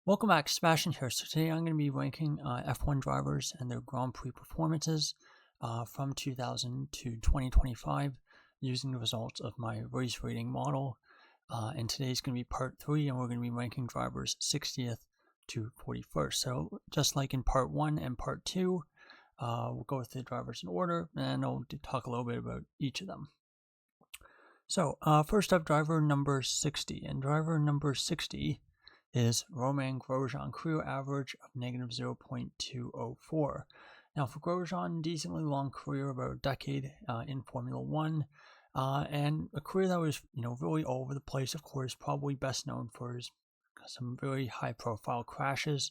Welcome back, Sebastian here. So today I'm going to be ranking F1 drivers and their Grand Prix performances from 2000 to 2025 using the results of my race rating model. And today's going to be part 3, and we're going to be ranking drivers 60th to 41st. So just like in part 1 and part 2, we'll go with the drivers in order, and I'll talk a little bit about each of them. So first up, driver number 60. And driver number 60 is Romain Grosjean, career average of negative 0.204. Now for Grosjean, decently long career, about a decade in Formula One, and a career that was really all over the place. Of course, probably best known for some very high-profile crashes.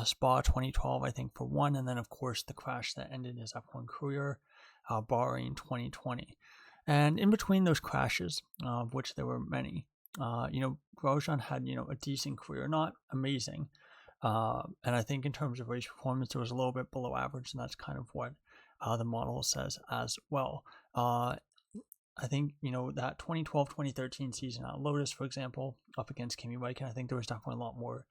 Spa 2012, I think, for one, and then of course the crash that ended his F1 career, Bahrain 2020. And in between those crashes, of which there were many, Grosjean had, a decent career, not amazing. And I think in terms of race performance, it was a little bit below average, and that's kind of what the model says as well. I think, that 2012-2013 season at Lotus, for example, up against Kimi Räikkönen, I think there was definitely a lot more,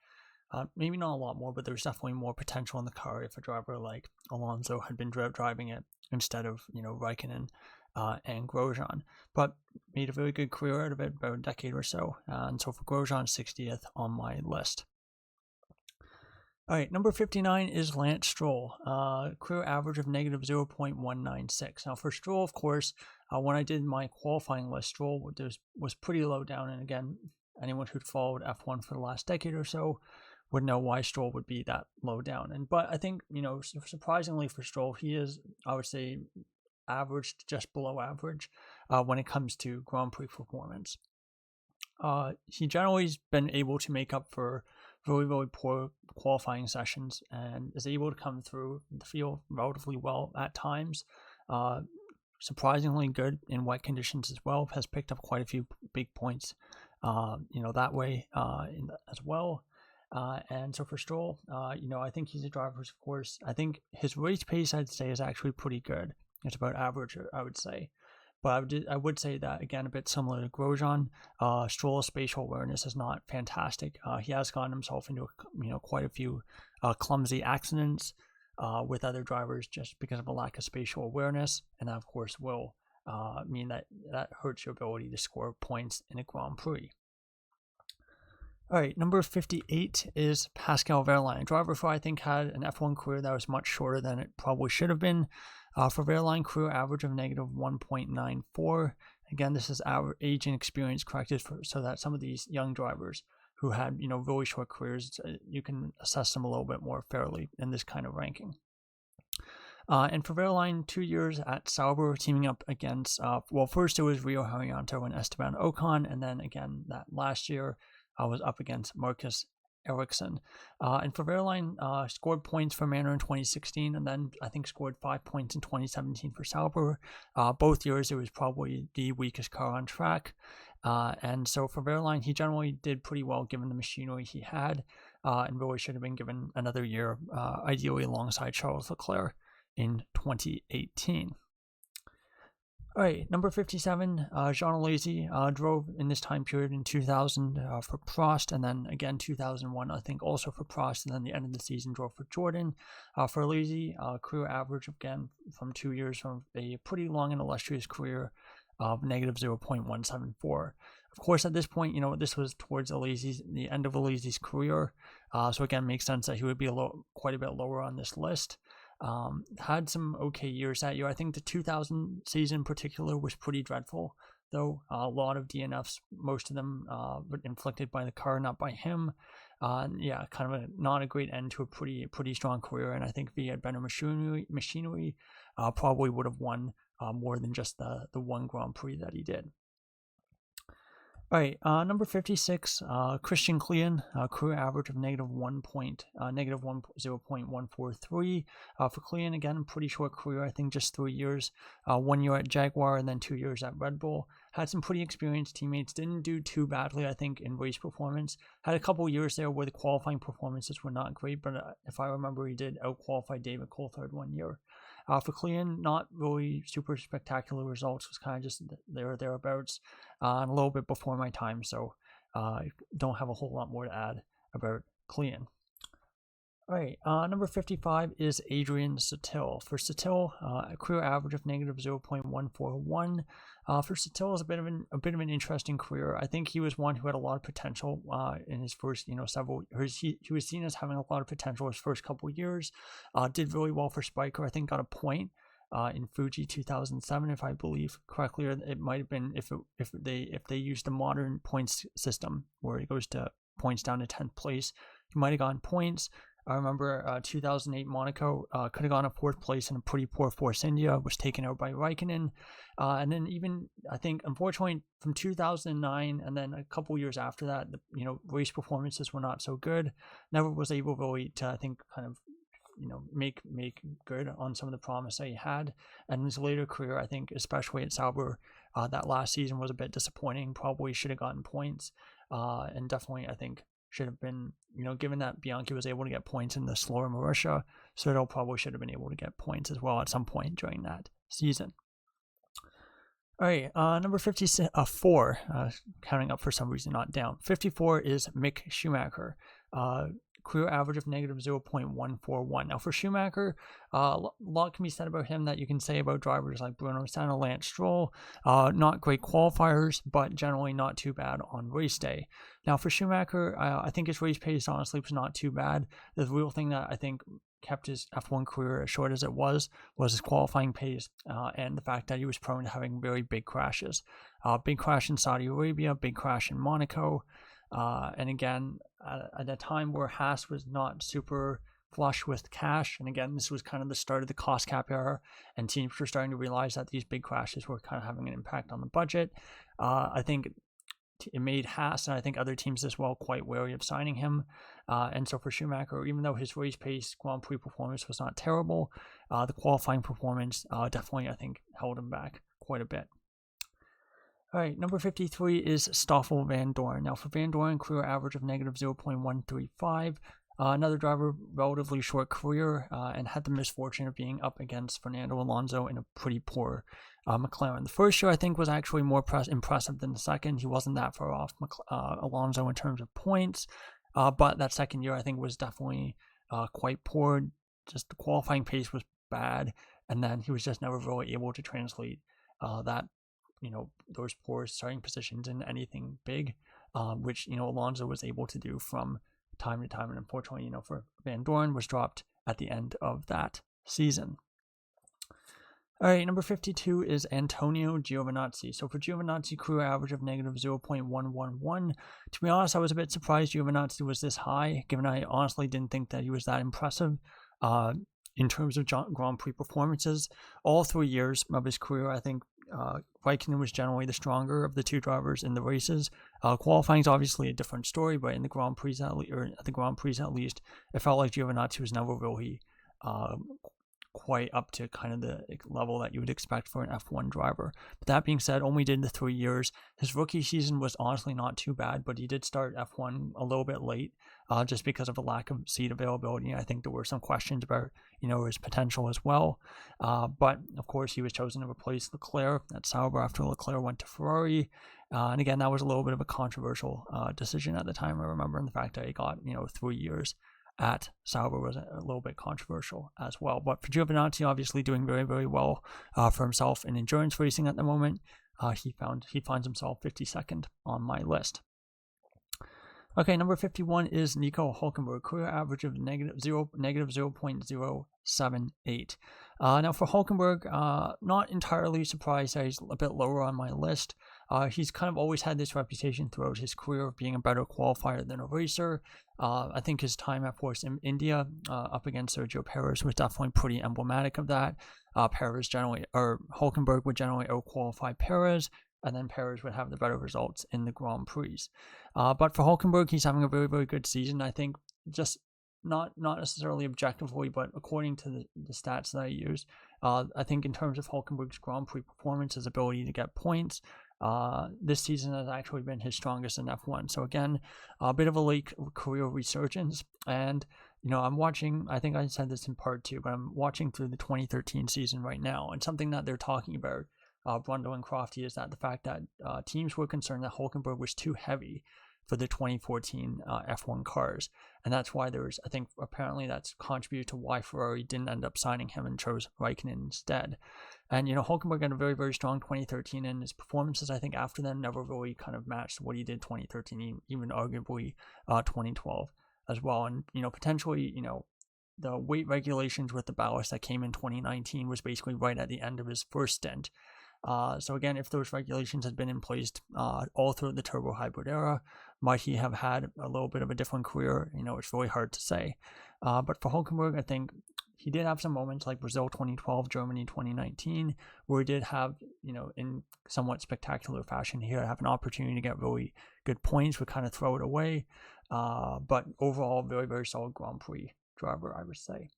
maybe not a lot more, but there was definitely more potential in the car if a driver like Alonso had been driving it instead of, Räikkönen and Grosjean, but made a very good career out of it, about a decade or so. And so for Grosjean, 60th on my list. All right, number 59 is Lance Stroll, career average of negative 0.196. Now for Stroll, of course, when I did my qualifying list, Stroll was pretty low down. And again, anyone who'd followed F1 for the last decade or so would know why Stroll would be that low down. But I think, surprisingly for Stroll, he is, I would say, average to just below average when it comes to Grand Prix performance. He generally has been able to make up for very, very poor qualifying sessions and is able to come through the field relatively well at times. Surprisingly good in wet conditions as well. Has picked up quite a few big points, that way as well. And so for Stroll, I think he's a driver, of course. I think his race pace, I'd say, is actually pretty good. It's about average, I would say. But I would say that, again, a bit similar to Grosjean, Stroll's spatial awareness is not fantastic. He has gotten himself into quite a few clumsy accidents with other drivers just because of a lack of spatial awareness, and that, of course, will mean that hurts your ability to score points in a Grand Prix. All right, number 58 is Pascal Wehrlein, a driver who I think had an F1 career that was much shorter than it probably should have been. For Wehrlein, career average of negative 1.94. Again, this is our age and experience corrected so that some of these young drivers who had, really short careers, you can assess them a little bit more fairly in this kind of ranking. And for Wehrlein, 2 years at Sauber, teaming up against, first it was Rio Haryanto and Esteban Ocon, and then again that last year was up against Marcus Ericsson. And for Wehrlein, scored points for Manor in 2016, and then I think scored 5 points in 2017 for Sauber. Both years it was probably the weakest car on track. And so for Wehrlein, he generally did pretty well given the machinery he had, and really should have been given another year, ideally alongside Charles Leclerc in 2018. All right, number 57, Jean Alesi drove in this time period in 2000 for Prost, and then again 2001, I think, also for Prost, and then the end of the season drove for Jordan. For Alesi, career average, again, from 2 years from a pretty long and illustrious career of negative 0.174. Of course, at this point, this was towards the end of Alesi's career, so again, makes sense that he would be quite a bit lower on this list. Had some okay years that year. I think the 2000 season in particular was pretty dreadful, though. A lot of DNFs, most of them were inflicted by the car, not by him. Kind of not a great end to a pretty strong career, and I think if he had better machinery probably would have won more than just the one Grand Prix that he did. All right, number 56, Christian Klein, career average of negative 0.143. For Klein, again, pretty short career, I think just 3 years, 1 year at Jaguar and then 2 years at Red Bull. Had some pretty experienced teammates, didn't do too badly, I think, in race performance. Had a couple years there where the qualifying performances were not great, but if I remember, he did out-qualify David Coulthard 1 year. For Klein, not really super spectacular results, was kind of just there or thereabouts, and a little bit before my time, so don't have a whole lot more to add about clean. All right, number 55 is Adrian Sutil. For Sutil, a career average of negative 0.141. For Sutil is a bit of an interesting career. I think he was one who had a lot of potential in his first, several. He was seen as having a lot of potential his first couple of years. Did really well for Spiker. I think got a point in Fuji 2007, if I believe correctly. Or it might have been if they used the modern points system where it goes to points down to 10th place. He might have gotten points. I remember 2008 Monaco could have gone up 4th place in a pretty poor Force India, was taken out by Raikkonen. And then even, I think, unfortunately, from 2009 and then a couple years after that, race performances were not so good. Never was able really to, I think, kind of, make good on some of the promise that he had. And his later career, I think, especially at Sauber, that last season was a bit disappointing. Probably should have gotten points. And definitely, I think, should have been, given that Bianchi was able to get points in the slower Marussia, Sutil probably should have been able to get points as well at some point during that season. All right, number 54, counting up for some reason, not down. 54 is Mick Schumacher. Career average of negative 0.141. Now for Schumacher, a lot can be said about him that you can say about drivers like Bruno Senna, Lance Stroll. Not great qualifiers, but generally not too bad on race day. Now for Schumacher, I think his race pace honestly was not too bad. The real thing that I think kept his F1 career as short as it was his qualifying pace and the fact that he was prone to having very big crashes. Big crash in Saudi Arabia, big crash in Monaco. And again, at a time where Haas was not super flush with cash, and again, this was kind of the start of the cost cap era, and teams were starting to realize that these big crashes were kind of having an impact on the budget. I think it made Haas, and I think other teams as well, quite wary of signing him. And so for Schumacher, even though his race pace Grand Prix performance was not terrible, the qualifying performance definitely, I think, held him back quite a bit. All right, number 53 is Stoffel Van Dorn. Now for Van Dorn, career average of negative 0.135. Another driver, relatively short career, and had the misfortune of being up against Fernando Alonso in a pretty poor McLaren. The first year, I think, was actually more impressive than the second. He wasn't that far off Alonso in terms of points, but that second year, I think, was definitely quite poor. Just the qualifying pace was bad, and then he was just never really able to translate that, those poor starting positions in anything big, which, Alonso was able to do from time to time. And unfortunately, for Van Dorn, was dropped at the end of that season. All right, number 52 is Antonio Giovinazzi. So for Giovinazzi, career average of negative 0.111. To be honest, I was a bit surprised Giovinazzi was this high, given I honestly didn't think that he was that impressive in terms of Grand Prix performances. All 3 years of his career, I think Raikkonen was generally the stronger of the two drivers in the races. Qualifying is obviously a different story, but in the Grand Prix at least, it felt like Giovinazzi was never really quite up to kind of the level that you would expect for an F1 driver. But that being said, only did the 3 years. His rookie season was honestly not too bad, but he did start F1 a little bit late, just because of a lack of seat availability. I think there were some questions about, his potential as well. But of course, he was chosen to replace Leclerc at Sauber after Leclerc went to Ferrari. And again, that was a little bit of a controversial decision at the time. I remember, and the fact that he got, 3 years at Sauber was a little bit controversial as well. But for Giovinazzi, obviously doing very, very well for himself in endurance racing at the moment. He finds himself 52nd on my list. Okay, number 51 is Nico Hülkenberg, career average of negative 0.078. Now for Hülkenberg, not entirely surprised that he's a bit lower on my list. He's kind of always had this reputation throughout his career of being a better qualifier than a racer. I think his time at Force India up against Sergio Perez was definitely pretty emblematic of that. Hülkenberg would generally out-qualify Perez, and then Perez would have the better results in the Grand Prix. But for Hülkenberg, he's having a very, very good season. I think just not necessarily objectively, but according to the stats that I use, I think in terms of Hülkenberg's Grand Prix performance, his ability to get points, this season has actually been his strongest in F1. So again, a bit of a late career resurgence. And, I'm watching, I think I said this in part 2, but I'm watching through the 2013 season right now. And something that they're talking about, Brundle and Crofty, is that the fact that teams were concerned that Hülkenberg was too heavy for the 2014 F1 cars. And that's why I think apparently that's contributed to why Ferrari didn't end up signing him and chose Raikkonen instead. And, Hulkenberg had a very, very strong 2013, and his performances, I think, after then never really kind of matched what he did 2013, even arguably 2012 as well. And, potentially, the weight regulations with the ballast that came in 2019 was basically right at the end of his first stint. So again, if those regulations had been in place all through the turbo hybrid era, might he have had a little bit of a different career? It's really hard to say. But for Hulkenberg, I think he did have some moments like Brazil 2012, Germany 2019, where he did have, in somewhat spectacular fashion here, have an opportunity to get really good points, would kind of throw it away. But overall, very, very solid Grand Prix driver, I would say.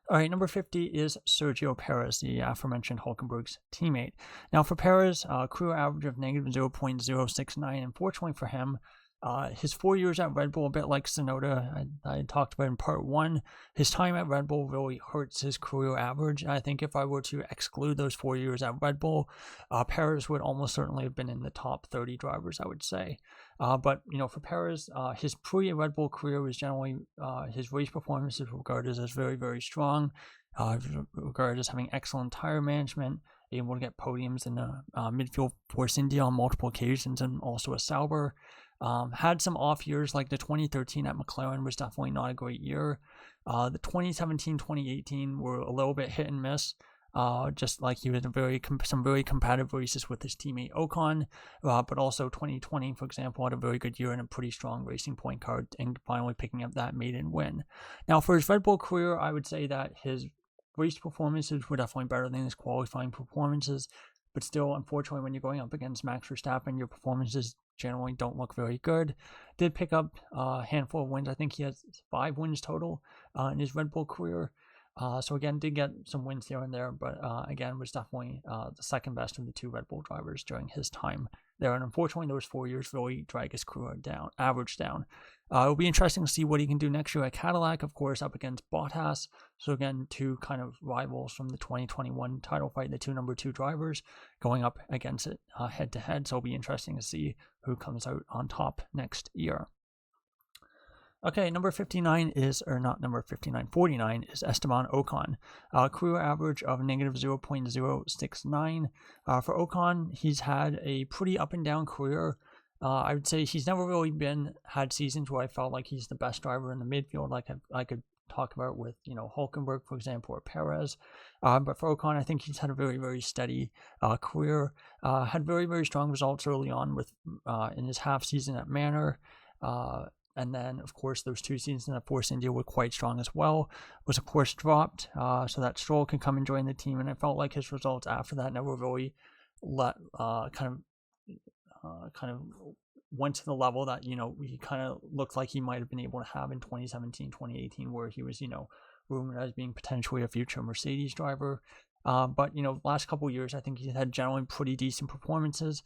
All right, number 50 is Sergio Perez, the aforementioned Hulkenberg's teammate. Now for Perez, career average of negative 0.069. Unfortunately for him, his 4 years at Red Bull, a bit like Tsunoda, I talked about in part 1, his time at Red Bull really hurts his career average. I think if I were to exclude those 4 years at Red Bull, Perez would almost certainly have been in the top 30 drivers, I would say. But, for Perez, his pre-Red Bull career was generally, his race performances were regarded as very, very strong, regarded as having excellent tire management, able to get podiums in the midfield Force India on multiple occasions, and also a Sauber. Had some off years, like the 2013 at McLaren was definitely not a great year. The 2017-2018 were a little bit hit and miss. Just like he was some very competitive races with his teammate Ocon, but also 2020, for example, had a very good year and a pretty strong Racing Point card, and finally picking up that maiden win. Now, for his Red Bull career, I would say that his race performances were definitely better than his qualifying performances, but still, unfortunately, when you're going up against Max Verstappen, your performances generally don't look very good. Did pick up a handful of wins. I think he has 5 wins total in his Red Bull career. So again, did get some wins here and there, but again, was definitely the second best of the 2 Red Bull drivers during his time there. And unfortunately, those 4 years really drag his career average down. It'll be interesting to see what he can do next year at Cadillac, of course, up against Bottas. So again, 2 kind of rivals from the 2021 title fight, the 2 number 2 drivers going up against it head to head. So it'll be interesting to see who comes out on top next year. Okay, number 49 is, or not number 59, 49 is Esteban Ocon. Career average of negative 0.069. For Ocon, he's had a pretty up and down career. I would say he's never really had seasons where I felt like he's the best driver in the midfield, like I could talk about with, Hulkenberg, for example, or Perez. But for Ocon, I think he's had a very, very steady career. Had very, very strong results early on with in his half season at Manor. And then, of course, those 2 seasons at Force India were quite strong as well. Was, of course, dropped so that Stroll can come and join the team. And I felt like his results after that never really kind of went to the level that, he kind of looked like he might have been able to have in 2017, 2018, where he was, rumored as being potentially a future Mercedes driver. But, last couple of years, I think he's had generally pretty decent performances.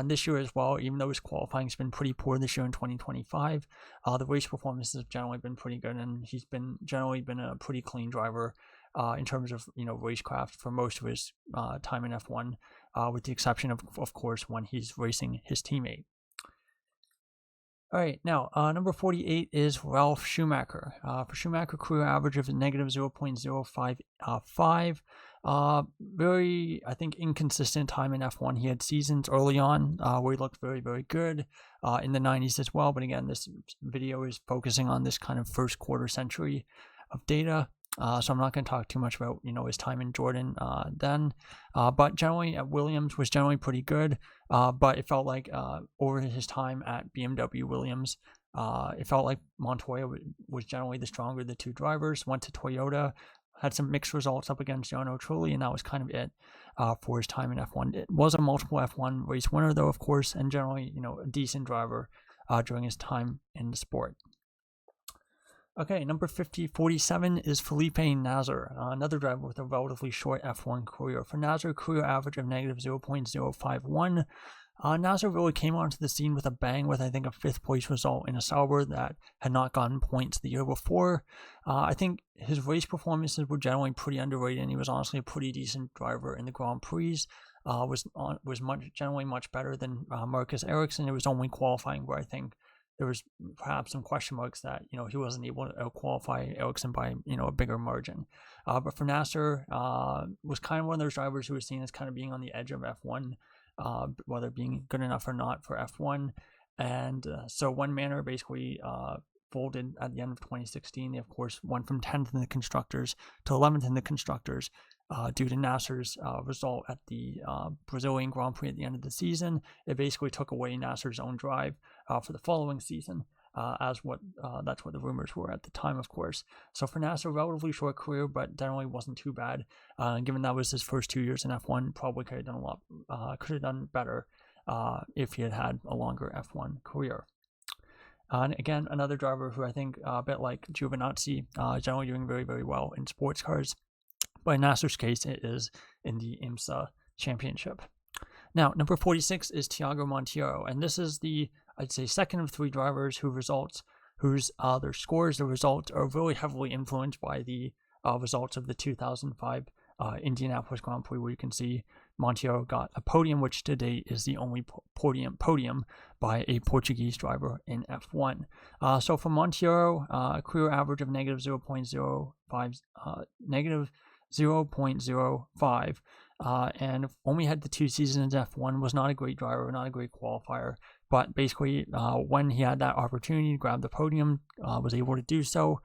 This year as well, even though his qualifying has been pretty poor this year in 2025, the race performances have generally been pretty good, and he's generally been a pretty clean driver in terms of, racecraft for most of his time in F1, with the exception of course, when he's racing his teammate. All right, now, number 48 is Ralf Schumacher. For Schumacher, career average of negative 0.055. Very, I think, inconsistent time in F1. He had seasons early on where he looked very, very good in the 90s as well. But again, this video is focusing on this kind of first quarter century of data. So I'm not going to talk too much about, his time in Jordan then. But generally at Williams was generally pretty good. But it felt like over his time at BMW Williams, it felt like Montoya was generally the stronger of the 2 drivers. Went to Toyota, had some mixed results up against Jarno Trulli, and that was kind of it for his time in F1. It was a multiple F1 race winner, though, of course, and generally, a decent driver during his time in the sport. Okay, number 47 is Felipe Nasr, another driver with a relatively short F1 career. For Nasr, career average of negative 0.051. Nasser really came onto the scene with a bang with, I think, a 5th place result in a Sauber that had not gotten points the year before. I think his race performances were generally pretty underrated, and he was honestly a pretty decent driver in the Grand Prix. Was generally much better than Marcus Ericsson. It was only qualifying where I think there was perhaps some question marks that he wasn't able to qualify Ericsson by a bigger margin. But for Nasser, was kind of one of those drivers who was seen as kind of being on the edge of F1, whether being good enough or not for F1. And so one Manor basically folded at the end of 2016. They of course went from 10th in the constructors to 11th in the constructors. Due to Nasser's result at the Brazilian Grand Prix at the end of the season. It basically took away Nasser's own drive for the following season, that's what the rumors were at the time, of course. So for Nasser, relatively short career, but generally wasn't too bad. Given that was his first 2 years in F1, probably could have done better if he had had a longer F1 career. And again, another driver who I think, a bit like Giovinazzi, generally doing very, very well in sports cars. But in Nasser's case, it is in the IMSA championship. Now, number 46 is Thiago Monteiro, and this is I'd say, second of 3 drivers their results are really heavily influenced by the results of the 2005 Indianapolis Grand Prix, where you can see Monteiro got a podium, which to date is the only podium by a Portuguese driver in F1. So for Monteiro, a career average of negative 0.05, and only had the 2 seasons in F1, was not a great driver, not a great qualifier, but basically when he had that opportunity to grab the podium, was able to do so.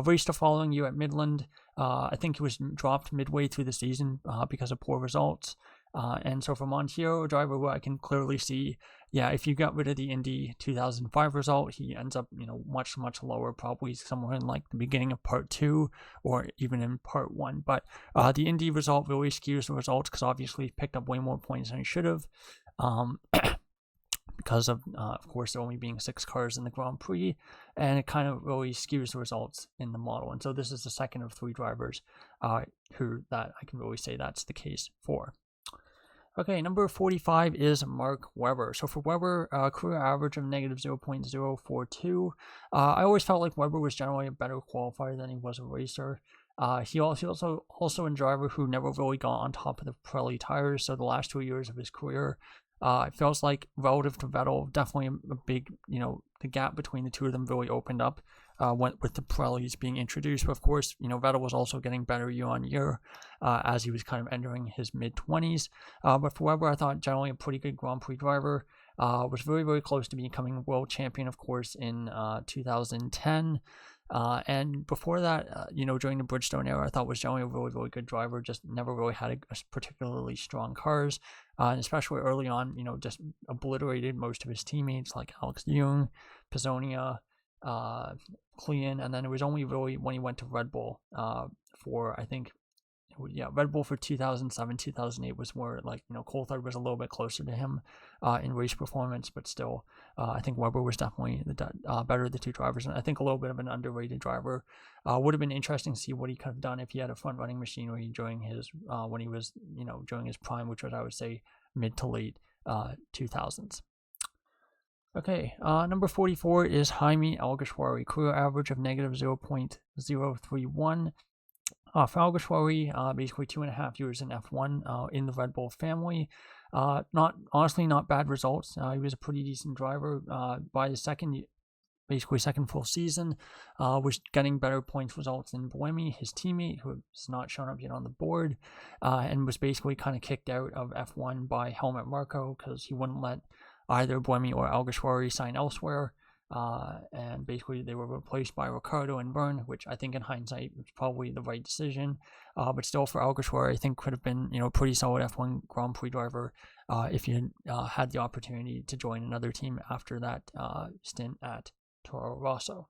Raced the following year at Midland. I think he was dropped midway through the season because of poor results. And so for Monteiro, a driver who I can clearly see, if you got rid of the Indy 2005 result, he ends up, much, much lower, probably somewhere in like the beginning of part 2 or even in part 1. But the Indy result really skews the results because obviously he picked up way more points than he should have. Because of course, there only being 6 cars in the Grand Prix, and it kind of really skews the results in the model. And so this is the second of 3 drivers who that I can really say that's the case for. Okay, number 45 is Mark Webber. So for Webber, career average of negative 0.042. I always felt like Webber was generally a better qualifier than he was a racer. He also a driver who never really got on top of the Pirelli tires. So the last 2 years of his career, it feels like relative to Vettel, definitely a big, the gap between the two of them really opened up with the Pirellis being introduced. But of course, Vettel was also getting better year on year as he was kind of entering his mid-20s. But for Webber, I thought generally a pretty good Grand Prix driver. Was very, very close to becoming world champion, of course, in 2010. And before that, during the Bridgestone era, I thought was generally a really, really good driver, just never really had a particularly strong cars, and especially early on, just obliterated most of his teammates like Alex Young, Pizzonia, Klein, and then it was only really when he went to Red Bull for, I think, Red Bull for 2007, 2008 was where, Coulthard was a little bit closer to him in race performance, but still, I think Webber was definitely the better of the 2 drivers, and I think a little bit of an underrated driver. Would have been interesting to see what he could have done if he had a front-running machinery during his, when he was, during his prime, which was, I would say, mid to late 2000s. Okay, number 44 is Jaime Alguersuari, career average of negative 0.031. For Alguersuari, basically 2.5 years in F1 in the Red Bull family. Not bad results. He was a pretty decent driver. By the second full season, was getting better points results than Buemi, his teammate, who has not shown up yet on the board, and was basically kind of kicked out of F1 by Helmut Marko because he wouldn't let either Buemi or Alguersuari sign elsewhere. And basically they were replaced by Ricciardo and Byrne, which I think in hindsight was probably the right decision. But still for Alguersuari, I think could have been, a pretty solid F1 Grand Prix driver if he had the opportunity to join another team after that stint at Toro Rosso.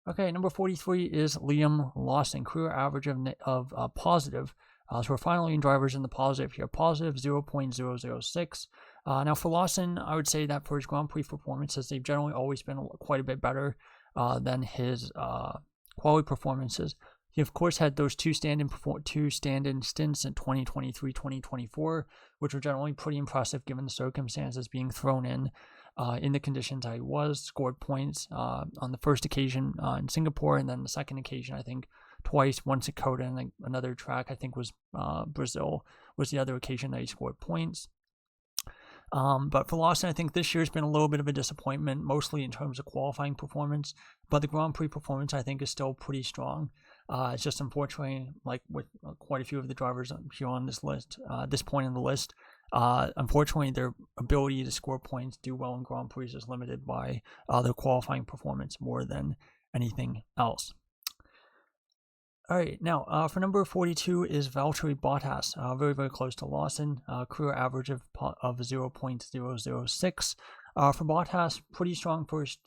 Okay, number 43 is Liam Lawson, career average of positive. So we're finally in drivers in the positive here. Positive 0.006. Now for Lawson, I would say that for his Grand Prix performances, they've generally always been quite a bit better than his quality performances. He of course had those two stand-in stints in 2023, 2024, which were generally pretty impressive given the circumstances, being thrown in the conditions I was, scored points on the first occasion in Singapore, and then the second occasion, I think twice, once at Coda, and another track, I think was Brazil, was the other occasion that he scored points. But for Lawson, I think this year's been a little bit of a disappointment, mostly in terms of qualifying performance, but the Grand Prix performance, I think, is still pretty strong. It's just unfortunately, like with quite a few of the drivers here on this list, this point in the list, unfortunately, their ability to score points, do well in Grand Prix is limited by their qualifying performance more than anything else. All right, now for number 42 is Valtteri Bottas, very, very close to Lawson, career average of 0.006. For Bottas, pretty strong first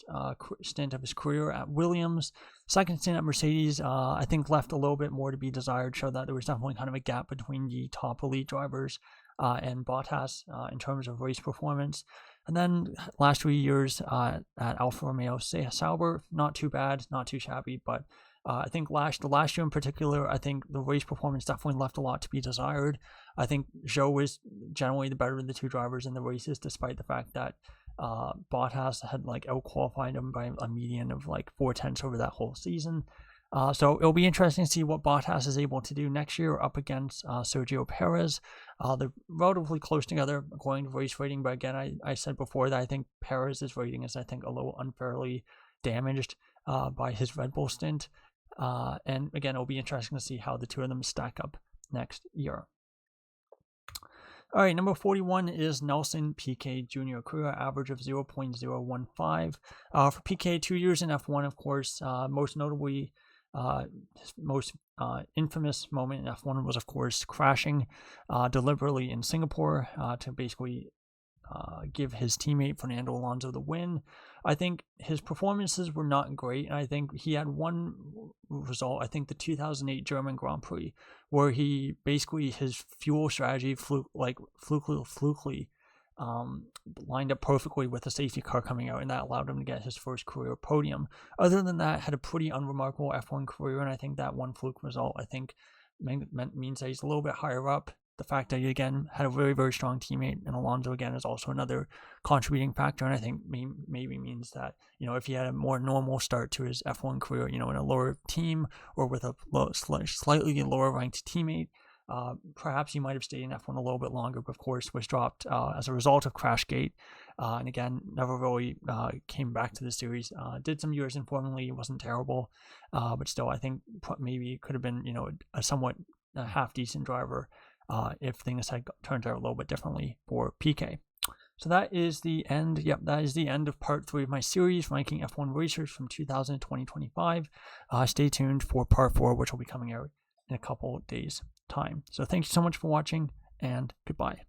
stint of his career at Williams. Second stint at Mercedes, I think left a little bit more to be desired, showed that there was definitely kind of a gap between the top elite drivers and Bottas in terms of race performance. And then last 3 years at Alfa Romeo Sauber, not too bad, not too shabby, but I think the last year in particular, I think the race performance definitely left a lot to be desired. I think Zhou was generally the better of the two drivers in the races, despite the fact that Bottas had out-qualified him by a median of 4/10 over that whole season. So it'll be interesting to see what Bottas is able to do next year up against Sergio Perez. They're relatively close together according to race rating, but again, I said before that I think Perez's rating is, I think, a little unfairly damaged by his Red Bull stint. And again, it'll be interesting to see how the two of them stack up next year. All right, number 41 is Nelson Piquet Jr., career average of 0.015. For Piquet, 2 years in F1, of course, most notably, his most infamous moment in F1 was, of course, crashing deliberately in Singapore to basically give his teammate Fernando Alonso the win. I think his performances were not great, and I think he had one result, I think the 2008 German Grand Prix, where he basically, his fuel strategy flukily lined up perfectly with a safety car coming out, and that allowed him to get his first career podium. Other than that, had a pretty unremarkable F1 career, and I think that one fluke result, I think, means that he's a little bit higher up. The fact that he, again, had a very, very strong teammate, and Alonso, again, is also another contributing factor, and I think maybe means that, if he had a more normal start to his F1 career, in a lower team or with a slightly lower-ranked teammate, perhaps he might have stayed in F1 a little bit longer, but of course was dropped as a result of Crashgate, and again, never really came back to the series. Did some years informally, wasn't terrible, but still, I think maybe could have been, a somewhat half-decent driver if things had turned out a little bit differently for Piquet. So that is the end. Yep, that is the end of part 3 of my series, ranking F1 racers from 2000 to 2025. Stay tuned for part 4, which will be coming out in a couple days' time. So thank you so much for watching, and goodbye.